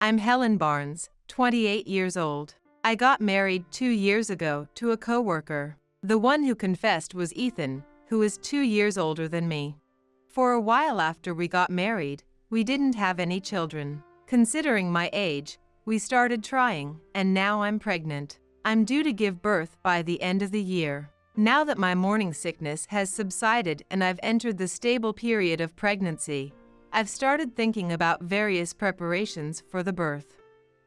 I'm Helen Barnes, 28 years old. I got married 2 years ago to a coworker. The one who confessed was Ethan, who is 2 years older than me. For a while after we got married, we didn't have any children. Considering my age, we started trying, and now I'm pregnant. I'm due to give birth by the end of the year. Now that my morning sickness has subsided and I've entered the stable period of pregnancy, I've started thinking about various preparations for the birth.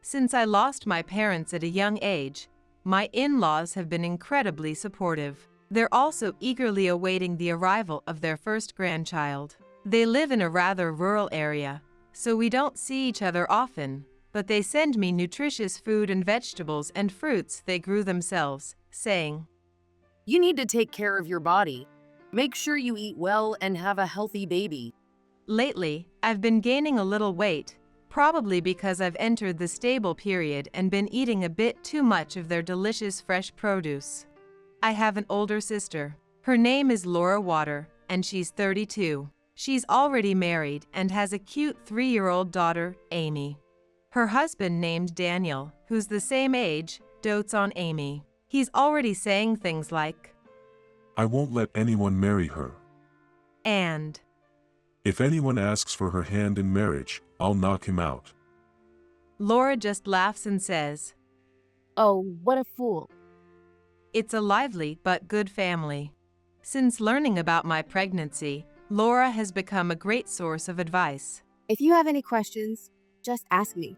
Since I lost my parents at a young age, my in-laws have been incredibly supportive. They're also eagerly awaiting the arrival of their first grandchild. They live in a rather rural area, so we don't see each other often, but they send me nutritious food and vegetables and fruits they grew themselves, saying, "You need to take care of your body. Make sure you eat well and have a healthy baby." Lately, I've been gaining a little weight, probably because I've entered the stable period and been eating a bit too much of their delicious fresh produce. I have an older sister. Her name is Laura Water, and she's 32. She's already married and has a cute 3-year-old daughter, Amy. Her husband, named Daniel, who's the same age, dotes on Amy. He's already saying things like, "I won't let anyone marry her. and If anyone asks for her hand in marriage, I'll knock him out." Laura just laughs and says, Oh, what a fool. "It's a lively but good family." Since learning about my pregnancy, Laura has become a great source of advice. If you have any questions, just ask me.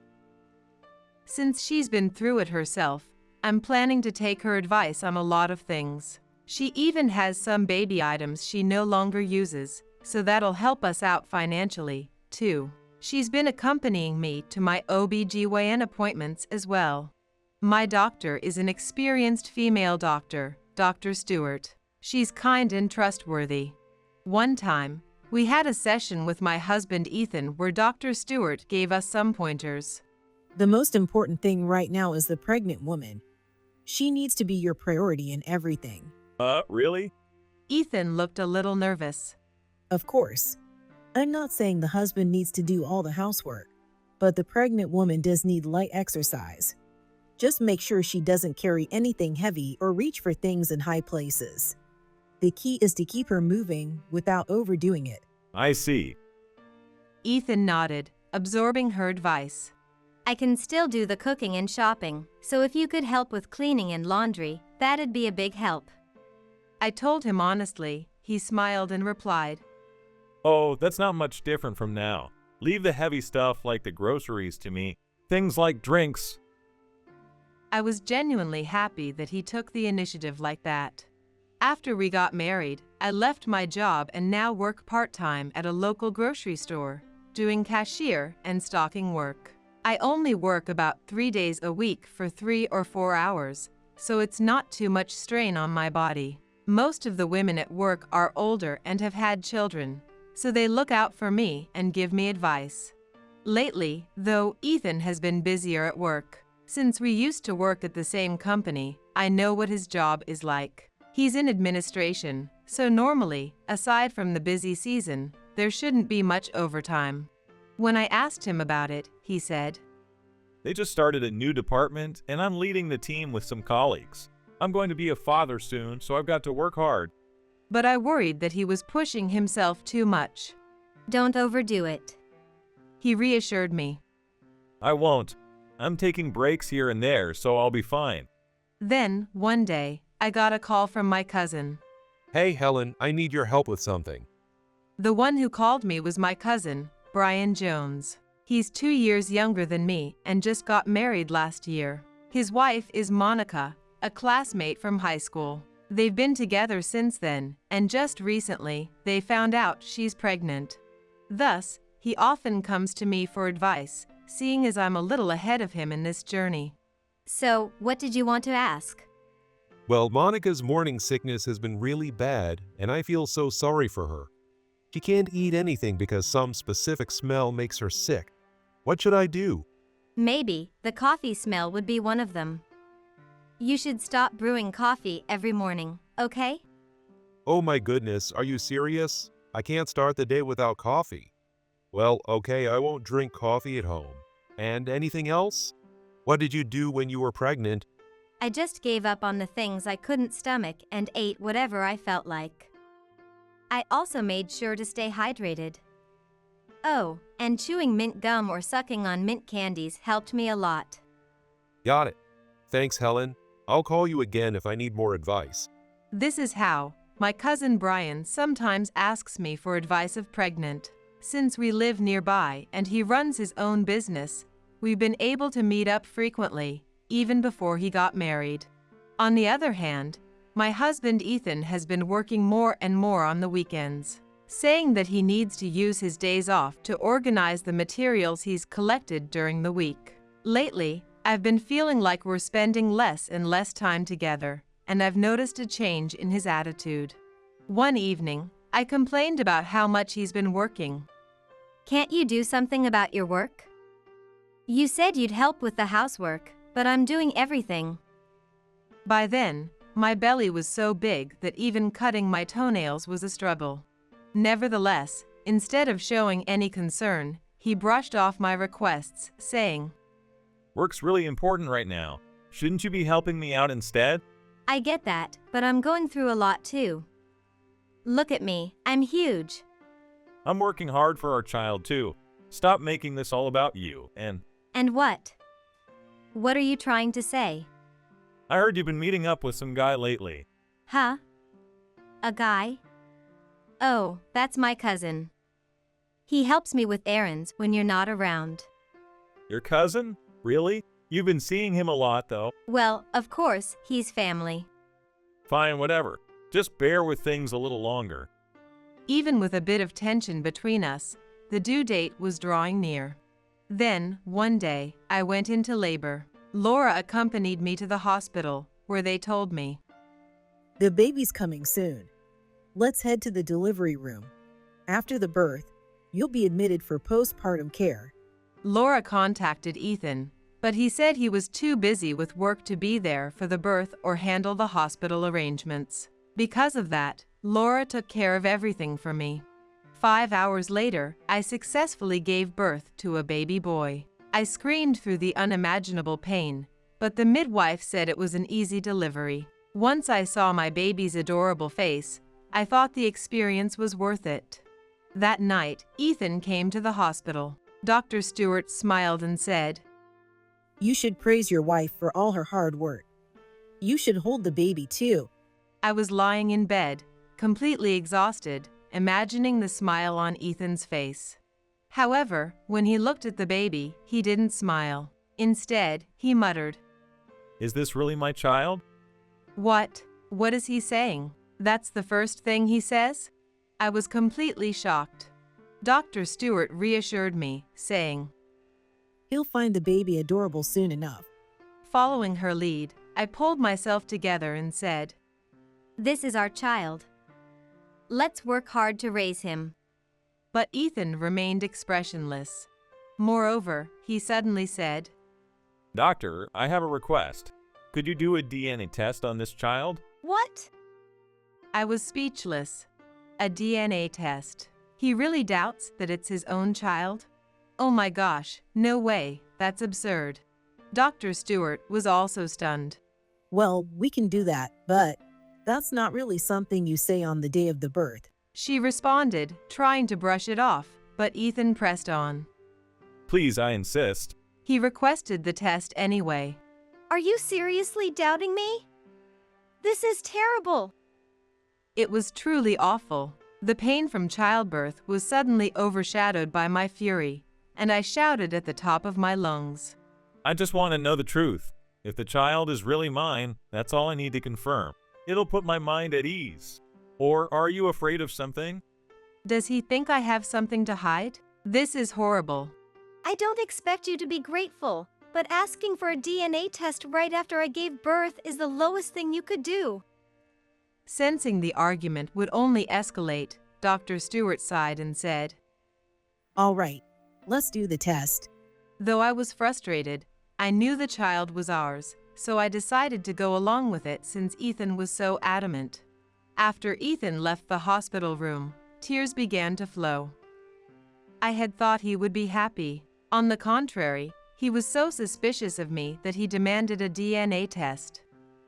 Since she's been through it herself, I'm planning to take her advice on a lot of things. She even has some baby items she no longer uses, so that'll help us out financially, too. She's been accompanying me to my OB/GYN appointments as well. My doctor is an experienced female doctor, Dr. Stewart. She's kind and trustworthy. One time, we had a session with my husband Ethan where Dr. Stewart gave us some pointers. The most important thing right now is the pregnant woman. She needs to be your priority in everything. Really? Ethan looked a little nervous. Of course, I'm not saying the husband needs to do all the housework, but the pregnant woman does need light exercise. Just make sure she doesn't carry anything heavy or reach for things in high places. The key is to keep her moving without overdoing it. I see. Ethan nodded, absorbing her advice. I can still do the cooking and shopping, so if you could help with cleaning and laundry, that'd be a big help. I told him honestly. He smiled and replied, Oh, that's not much different from now. Leave the heavy stuff like the groceries to me. Things like drinks. I was genuinely happy that he took the initiative like that. After we got married, I left my job and now work part-time at a local grocery store, doing cashier and stocking work. I only work about 3 days a week for 3 or 4 hours, so it's not too much strain on my body. Most of the women at work are older and have had children, so they look out for me and give me advice. Lately, though, Ethan has been busier at work. Since we used to work at the same company, I know what his job is like. He's in administration, so normally, aside from the busy season, there shouldn't be much overtime. When I asked him about it, he said, They just started a new department, and I'm leading the team with some colleagues. I'm going to be a father soon, so I've got to work hard. But I worried that he was pushing himself too much. Don't overdo it. He reassured me. I won't. I'm taking breaks here and there, so I'll be fine. Then, one day, I got a call from my cousin. Hey Helen, I need your help with something. The one who called me was my cousin, Brian Jones. He's 2 years younger than me and just got married last year. His wife is Monica, a classmate from high school. They've been together since then, and just recently, they found out she's pregnant. Thus, he often comes to me for advice, seeing as I'm a little ahead of him in this journey. So, what did you want to ask? Well, Monica's morning sickness has been really bad, and I feel so sorry for her. She can't eat anything because some specific smell makes her sick. What should I do? Maybe the coffee smell would be one of them. You should stop brewing coffee every morning, okay? Oh my goodness, are you serious? I can't start the day without coffee. Well, okay, I won't drink coffee at home. And anything else? What did you do when you were pregnant? I just gave up on the things I couldn't stomach and ate whatever I felt like. I also made sure to stay hydrated. Oh, and chewing mint gum or sucking on mint candies helped me a lot. Got it. Thanks, Helen. I'll call you again if I need more advice. This is how my cousin Brian sometimes asks me for advice of pregnant. Since we live nearby and he runs his own business, we've been able to meet up frequently, even before he got married. On the other hand, my husband Ethan has been working more and more on the weekends, saying that he needs to use his days off to organize the materials he's collected during the week. Lately, I've been feeling like we're spending less and less time together, and I've noticed a change in his attitude. One evening, I complained about how much he's been working. Can't you do something about your work? You said you'd help with the housework, but I'm doing everything. By then, my belly was so big that even cutting my toenails was a struggle. Nevertheless, instead of showing any concern, he brushed off my requests, saying, Work's really important right now. Shouldn't you be helping me out instead? I get that, but I'm going through a lot too. Look at me, I'm huge. I'm working hard for our child too. Stop making this all about you, and what? What are you trying to say? I heard you've been meeting up with some guy lately. Huh? A guy? Oh, that's my cousin. He helps me with errands when you're not around. Your cousin? Really? You've been seeing him a lot, though. Well, of course, he's family. Fine, whatever. Just bear with things a little longer. Even with a bit of tension between us, the due date was drawing near. Then, one day, I went into labor. Laura accompanied me to the hospital, where they told me, The baby's coming soon. Let's head to the delivery room. After the birth, you'll be admitted for postpartum care. Laura contacted Ethan, but he said he was too busy with work to be there for the birth or handle the hospital arrangements. Because of that, Laura took care of everything for me. 5 hours later, I successfully gave birth to a baby boy. I screamed through the unimaginable pain, but the midwife said it was an easy delivery. Once I saw my baby's adorable face, I thought the experience was worth it. That night, Ethan came to the hospital. Dr. Stewart smiled and said, You should praise your wife for all her hard work. You should hold the baby too. I was lying in bed, completely exhausted, imagining the smile on Ethan's face. However, when he looked at the baby, he didn't smile. Instead, he muttered, Is this really my child? What? What is he saying? That's the first thing he says? I was completely shocked. Dr. Stewart reassured me, saying, He'll find the baby adorable soon enough. Following her lead, I pulled myself together and said, This is our child. Let's work hard to raise him. But Ethan remained expressionless. Moreover, he suddenly said, Doctor, I have a request. Could you do a DNA test on this child? What? I was speechless. A DNA test. He really doubts that it's his own child? Oh my gosh, no way, that's absurd. Dr. Stewart was also stunned. Well, we can do that, but that's not really something you say on the day of the birth. She responded, trying to brush it off, but Ethan pressed on. Please, I insist. He requested the test anyway. Are you seriously doubting me? This is terrible. It was truly awful. The pain from childbirth was suddenly overshadowed by my fury, and I shouted at the top of my lungs. I just want to know the truth. If the child is really mine, that's all I need to confirm. It'll put my mind at ease. Or are you afraid of something? Does he think I have something to hide? This is horrible. I don't expect you to be grateful, but asking for a DNA test right after I gave birth is the lowest thing you could do. Sensing the argument would only escalate, Dr. Stewart sighed and said, All right, let's do the test. Though I was frustrated, I knew the child was ours, so I decided to go along with it since Ethan was so adamant. After Ethan left the hospital room, tears began to flow. I had thought he would be happy. On the contrary, He was so suspicious of me that he demanded a DNA test.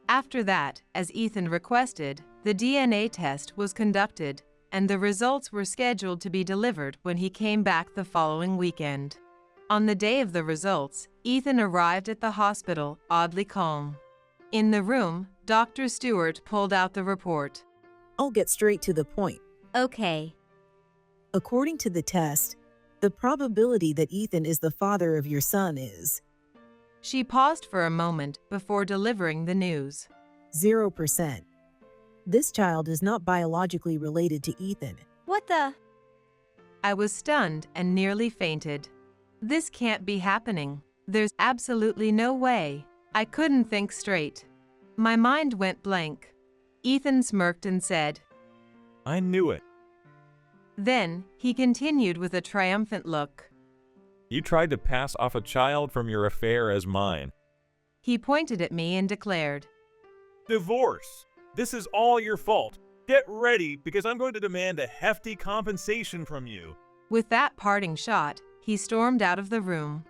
After that, as Ethan requested, the DNA test was conducted, and the results were scheduled to be delivered when he came back the following weekend. On the day of the results, Ethan arrived at the hospital, oddly calm. In the room, Dr. Stewart pulled out the report. I'll get straight to the point. Okay. According to the test, the probability that Ethan is the father of your son is She paused for a moment before delivering the news. 0%. This child is not biologically related to Ethan. What the? I was stunned and nearly fainted. This can't be happening. There's absolutely no way. I couldn't think straight. My mind went blank. Ethan smirked and said, I knew it. Then, he continued with a triumphant look. You tried to pass off a child from your affair as mine. He pointed at me and declared, Divorce! This is all your fault. Get ready, because I'm going to demand a hefty compensation from you. With that parting shot, he stormed out of the room.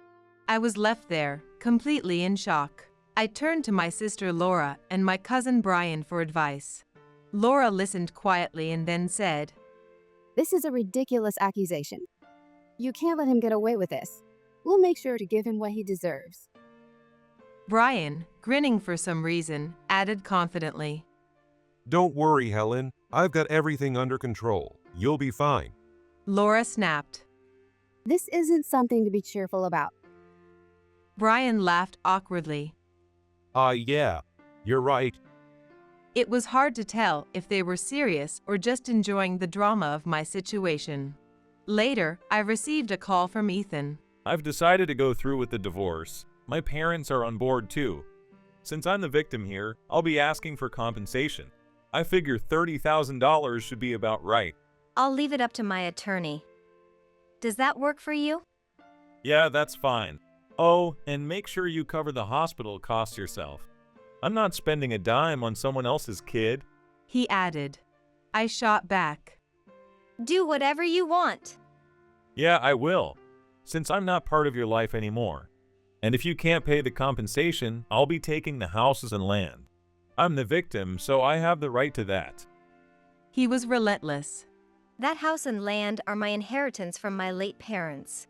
I was left there, completely in shock. I turned to my sister Laura and my cousin Brian for advice. Laura listened quietly and then said, This is a ridiculous accusation. You can't let him get away with this. We'll make sure to give him what he deserves. Brian, grinning for some reason, added confidently, Don't worry, Helen. I've got everything under control. You'll be fine. Laura snapped. This isn't something to be cheerful about. Brian laughed awkwardly. Yeah, you're right. It was hard to tell if they were serious or just enjoying the drama of my situation. Later, I received a call from Ethan. I've decided to go through with the divorce. My parents are on board too. Since I'm the victim here, I'll be asking for compensation. I figure $30,000 should be about right. I'll leave it up to my attorney. Does that work for you? Yeah, that's fine. Oh, and make sure you cover the hospital costs yourself. I'm not spending a dime on someone else's kid. He added. I shot back. Do whatever you want. Yeah, I will, since I'm not part of your life anymore. And if you can't pay the compensation, I'll be taking the houses and land. I'm the victim, so I have the right to that. He was relentless. That house and land are my inheritance from my late parents.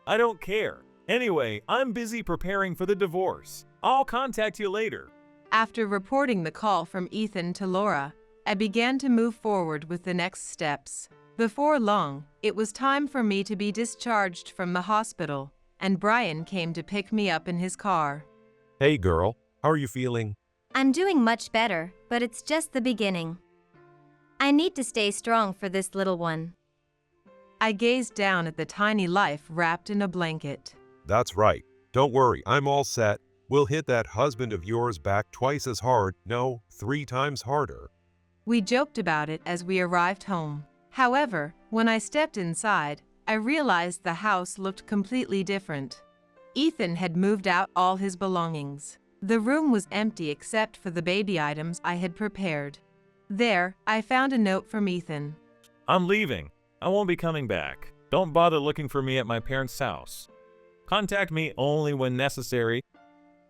I don't care. Anyway, I'm busy preparing for the divorce. I'll contact you later. After reporting the call from Ethan to Laura, I began to move forward with the next steps. Before long, it was time for me to be discharged from the hospital, and Brian came to pick me up in his car. Hey girl, how are you feeling? I'm doing much better, but it's just the beginning. I need to stay strong for this little one. I gazed down at the tiny life wrapped in a blanket. That's right. Don't worry, I'm all set. We'll hit that husband of yours back twice as hard, no, 3 times harder. We joked about it as we arrived home. However, when I stepped inside, I realized the house looked completely different. Ethan had moved out all his belongings. The room was empty except for the baby items I had prepared. There, I found a note from Ethan. I'm leaving. I won't be coming back. Don't bother looking for me at my parents' house. Contact me only when necessary.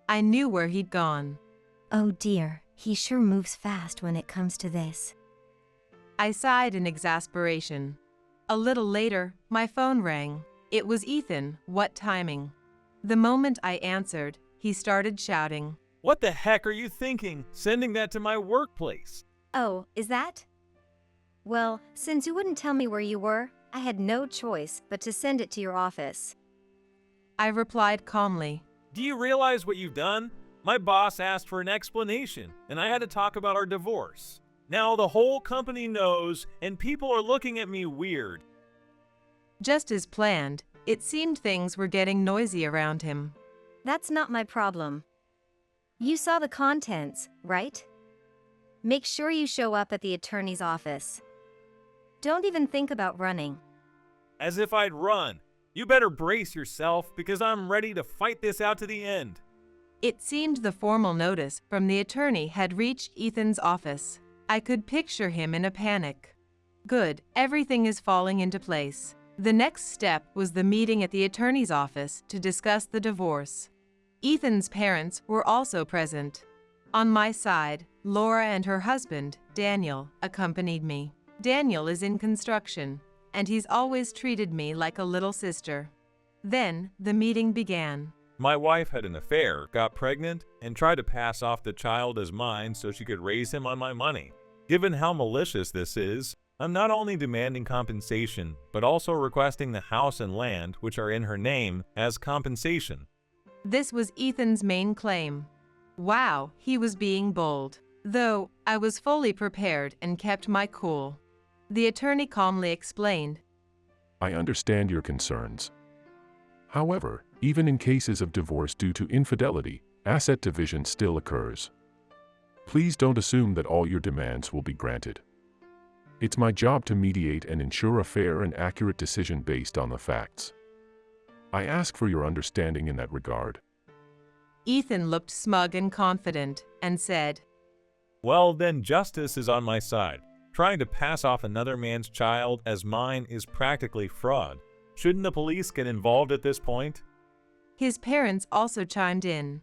I knew where he'd gone. Oh dear, he sure moves fast when it comes to this. I sighed in exasperation. A little later, my phone rang. It was Ethan. What timing. The moment I answered, he started shouting. What the heck are you thinking, sending that to my workplace? Oh, is that? Well, since you wouldn't tell me where you were, I had no choice but to send it to your office. I replied calmly. Do you realize what you've done? My boss asked for an explanation, and I had to talk about our divorce. Now the whole company knows, and people are looking at me weird. Just as planned, it seemed things were getting noisy around him. That's not my problem. You saw the contents, right? Make sure you show up at the attorney's office. Don't even think about running. As if I'd run. You better brace yourself, because I'm ready to fight this out to the end. It seemed the formal notice from the attorney had reached Ethan's office. I could picture him in a panic. Good, everything is falling into place. The next step was the meeting at the attorney's office to discuss the divorce. Ethan's parents were also present. On my side, Laura and her husband, Daniel, accompanied me. Daniel is in construction, and he's always treated me like a little sister. Then, the meeting began. My wife had an affair, got pregnant, and tried to pass off the child as mine so she could raise him on my money. Given how malicious this is, I'm not only demanding compensation, but also requesting the house and land, which are in her name, as compensation. This was Ethan's main claim. Wow, he was being bold. Though, I was fully prepared and kept my cool. The attorney calmly explained, I understand your concerns. However, even in cases of divorce due to infidelity, asset division still occurs. Please don't assume that all your demands will be granted. It's my job to mediate and ensure a fair and accurate decision based on the facts. I ask for your understanding in that regard. Ethan looked smug and confident and said, Well, then justice is on my side. Trying to pass off another man's child as mine is practically fraud. Shouldn't the police get involved at this point? His parents also chimed in.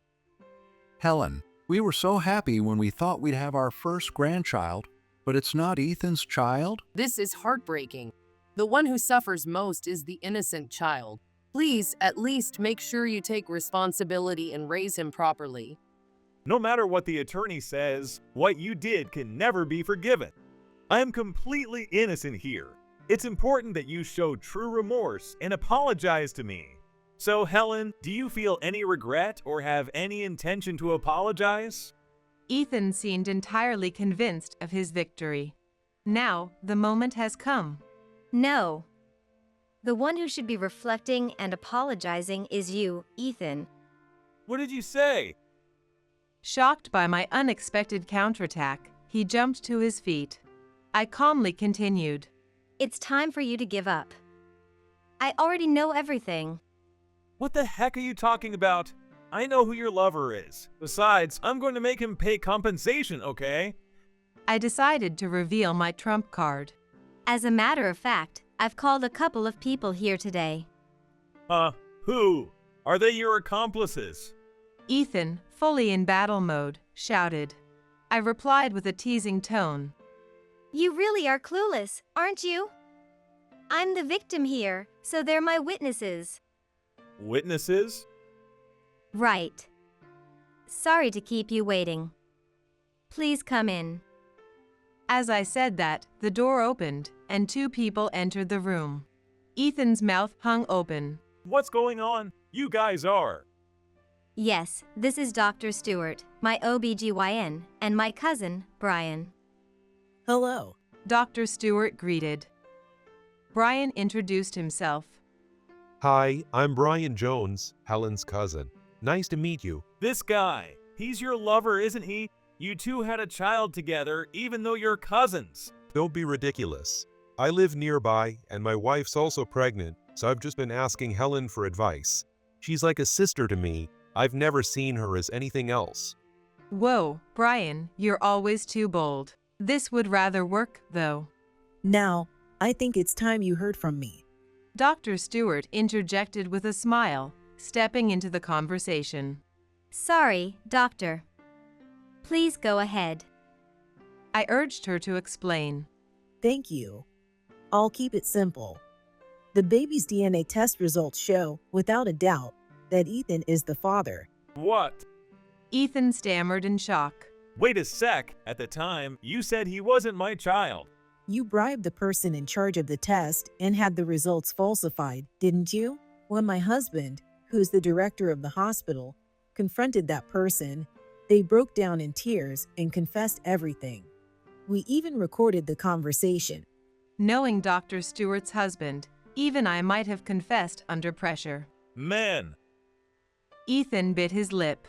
Helen, we were so happy when we thought we'd have our first grandchild, but it's not Ethan's child? This is heartbreaking. The one who suffers most is the innocent child. Please, at least make sure you take responsibility and raise him properly. No matter what the attorney says, what you did can never be forgiven. I am completely innocent here. It's important that you show true remorse and apologize to me. So, Helen, do you feel any regret or have any intention to apologize? Ethan seemed entirely convinced of his victory. Now, the moment has come. No. The one who should be reflecting and apologizing is you, Ethan. What did you say? Shocked by my unexpected counterattack, he jumped to his feet. I calmly continued. It's time for you to give up. I already know everything. What the heck are you talking about? I know who your lover is. Besides, I'm going to make him pay compensation, okay? I decided to reveal my trump card. As a matter of fact, I've called a couple of people here today. Who? Are they your accomplices? Ethan, fully in battle mode, shouted. I replied with a teasing tone. You really are clueless, aren't you? I'm the victim here, so they're my witnesses. Witnesses? Right. Sorry to keep you waiting. Please come in. As I said that, the door opened, and two people entered the room. Ethan's mouth hung open. What's going on? You guys are. Yes, this is Dr. Stewart, my OBGYN, and my cousin, Brian. Hello. Dr. Stewart greeted. Brian introduced himself. Hi, I'm Brian Jones, Helen's cousin. Nice to meet you. This guy, he's your lover, isn't he? You two had a child together, even though you're cousins. Don't be ridiculous. I live nearby, and my wife's also pregnant, so I've just been asking Helen for advice. She's like a sister to me. I've never seen her as anything else. Whoa, Brian, you're always too bold. This would rather work, though. Now, I think it's time you heard from me. Dr. Stewart interjected with a smile, stepping into the conversation. Sorry, doctor. Please go ahead. I urged her to explain. Thank you. I'll keep it simple. The baby's DNA test results show, without a doubt, that Ethan is the father. What? Ethan stammered in shock. Wait a sec. At the time, you said he wasn't my child. You bribed the person in charge of the test and had the results falsified, didn't you? When my husband, who's the director of the hospital, confronted that person, they broke down in tears and confessed everything. We even recorded the conversation. Knowing Dr. Stewart's husband, even I might have confessed under pressure. Man. Ethan bit his lip.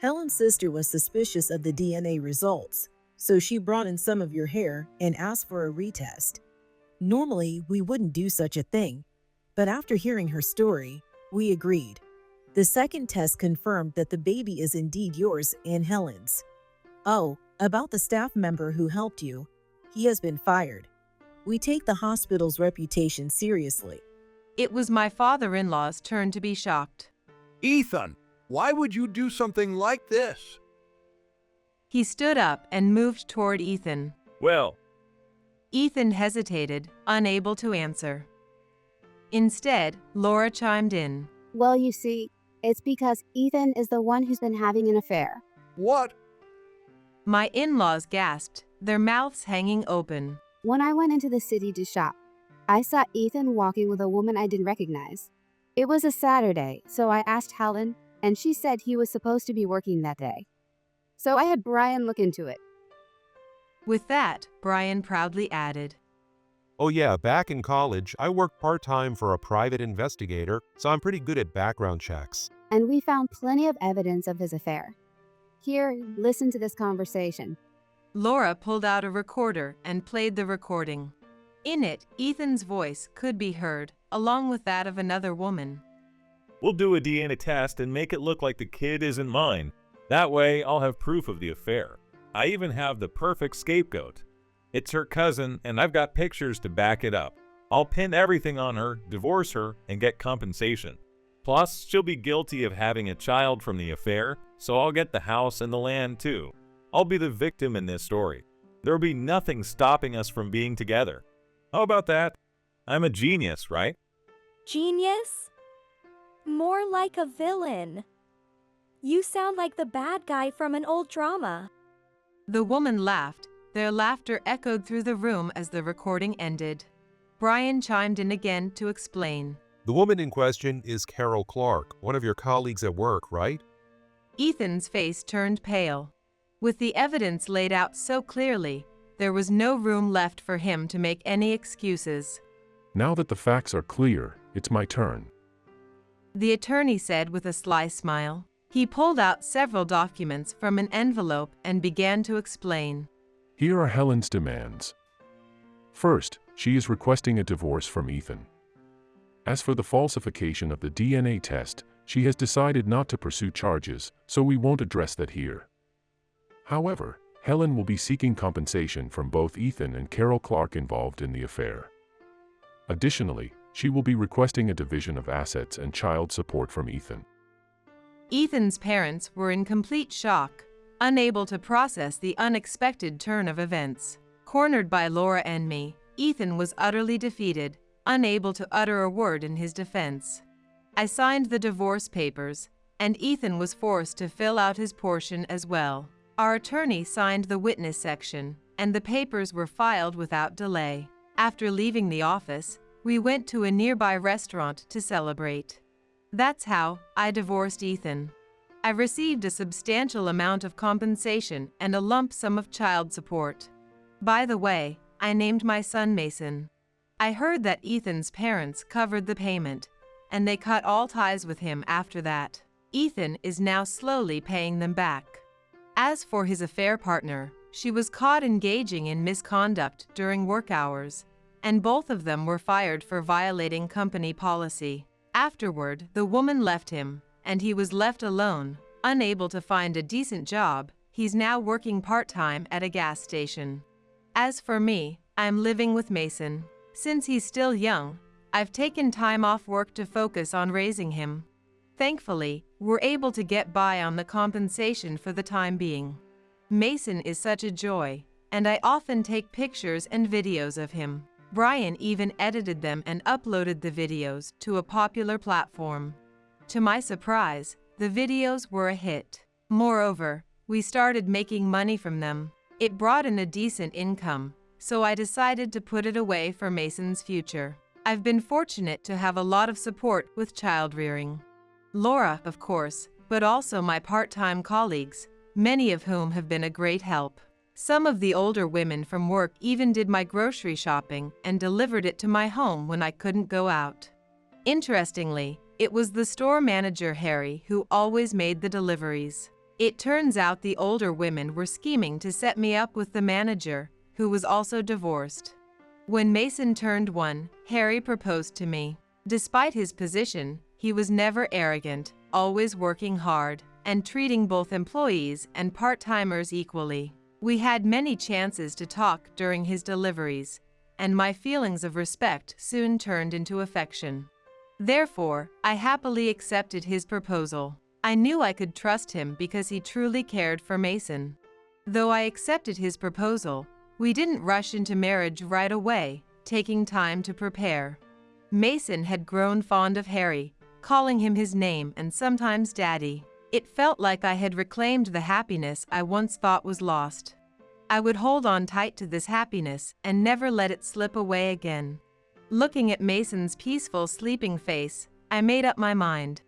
Helen's sister was suspicious of the DNA results, so she brought in some of your hair and asked for a retest. Normally, we wouldn't do such a thing, but after hearing her story, we agreed. The second test confirmed that the baby is indeed yours and Helen's. Oh, about the staff member who helped you, he has been fired. We take the hospital's reputation seriously. It was my father-in-law's turn to be shocked. Ethan, why would you do something like this? He stood up and moved toward Ethan. Well, Ethan hesitated, unable to answer. Instead, Laura chimed in. Well, you see, it's because Ethan is the one who's been having an affair. What? My in-laws gasped, their mouths hanging open. When I went into the city to shop, I saw Ethan walking with a woman I didn't recognize. It was a Saturday, so I asked Helen, and she said he was supposed to be working that day. So I had Brian look into it. With that, Brian proudly added, Oh yeah, back in college, I worked part-time for a private investigator, so I'm pretty good at background checks. And we found plenty of evidence of his affair. Here, listen to this conversation. Laura pulled out a recorder and played the recording. In it, Ethan's voice could be heard, along with that of another woman. we'll do a DNA test and make it look like the kid isn't mine. That way, I'll have proof of the affair. I even have the perfect scapegoat. It's her cousin, and I've got pictures to back it up. I'll pin everything on her, divorce her, and get compensation. Plus, she'll be guilty of having a child from the affair, so I'll get the house and the land too. I'll be the victim in this story. There'll be nothing stopping us from being together. How about that? I'm a genius, right? Genius? More like a villain. You sound like the bad guy from an old drama. The woman laughed. Their laughter echoed through the room as the recording ended. Brian chimed in again to explain. The woman in question is Carol Clark, one of your colleagues at work, right? Ethan's face turned pale. With the evidence laid out so clearly, there was no room left for him to make any excuses. Now that the facts are clear, it's my turn. The attorney said with a sly smile. He pulled out several documents from an envelope and began to explain. Here are Helen's demands. First, she is requesting a divorce from Ethan. As for the falsification of the DNA test, she has decided not to pursue charges, so we won't address that here. However, Helen will be seeking compensation from both Ethan and Carol Clark involved in the affair. Additionally, she will be requesting a division of assets and child support from Ethan. Ethan's parents were in complete shock, unable to process the unexpected turn of events. Cornered by Laura and me, Ethan was utterly defeated, unable to utter a word in his defense. I signed the divorce papers, and Ethan was forced to fill out his portion as well. Our attorney signed the witness section, and the papers were filed without delay. After leaving the office, we went to a nearby restaurant to celebrate. That's how I divorced Ethan. I received a substantial amount of compensation and a lump sum of child support. By the way, I named my son Mason. I heard that Ethan's parents covered the payment, and they cut all ties with him after that. Ethan is now slowly paying them back. As for his affair partner, she was caught engaging in misconduct during work hours, and both of them were fired for violating company policy. Afterward, the woman left him, and he was left alone, unable to find a decent job. He's now working part-time at a gas station. As for me, I'm living with Mason. Since he's still young, I've taken time off work to focus on raising him. Thankfully, we're able to get by on the compensation for the time being. Mason is such a joy, and I often take pictures and videos of him. Brian even edited them and uploaded the videos to a popular platform. To my surprise, the videos were a hit. Moreover, we started making money from them. It brought in a decent income, so I decided to put it away for Mason's future. I've been fortunate to have a lot of support with child rearing. Laura, of course, but also my part-time colleagues, many of whom have been a great help. Some of the older women from work even did my grocery shopping and delivered it to my home when I couldn't go out. Interestingly, it was the store manager Harry who always made the deliveries. It turns out the older women were scheming to set me up with the manager, who was also divorced. When Mason turned 1, Harry proposed to me. Despite his position, he was never arrogant, always working hard, and treating both employees and part-timers equally. We had many chances to talk during his deliveries, and my feelings of respect soon turned into affection. Therefore, I happily accepted his proposal. I knew I could trust him because he truly cared for Mason. Though I accepted his proposal, we didn't rush into marriage right away, taking time to prepare. Mason had grown fond of Harry, calling him his name and sometimes Daddy. It felt like I had reclaimed the happiness I once thought was lost. I would hold on tight to this happiness and never let it slip away again. Looking at Mason's peaceful sleeping face, I made up my mind.